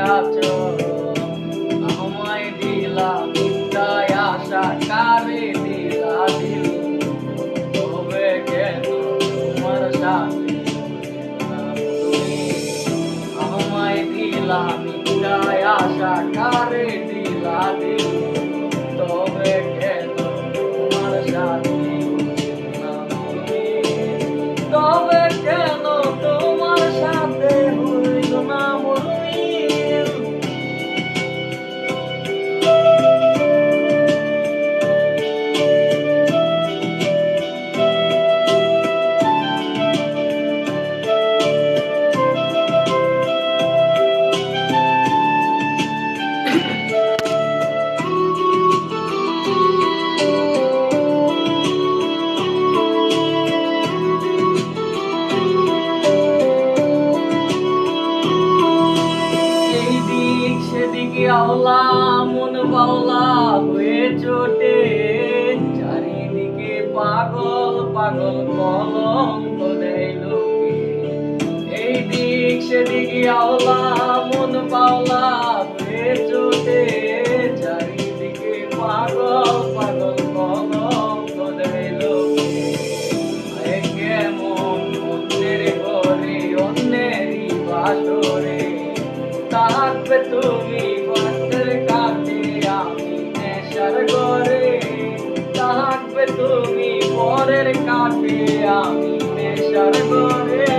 আছো আমায় দিলা মিথ্যায় আশা কারে দিলা দিল তবে কেন তোমার সাথে তুমি আমায় দিলা মিথ্যায় আশা কারে দিলা দিল তবে কেন তোমার সাথে তুমি তবে কেন তোমার সাথে হইল না মরমিল সেদিকে আওলা মন বাওলা হয়ে চোটে চারিদিকে পাগল পাগল কলঙ্ক দেয় লোকে এই দিক সেদিকে আওলা মন বাওলা হয়ে চোটে চারিদিকে পাগল পাগল কলঙ্ক দেয় লোকে কেমন অন্যের ঘরে অন্যেরই বাসরে থাকবে তুমি বাতের কাছে আমি নেশার ঘরে থাকবে তুমি পরের কাছে আমি নেশার ঘরে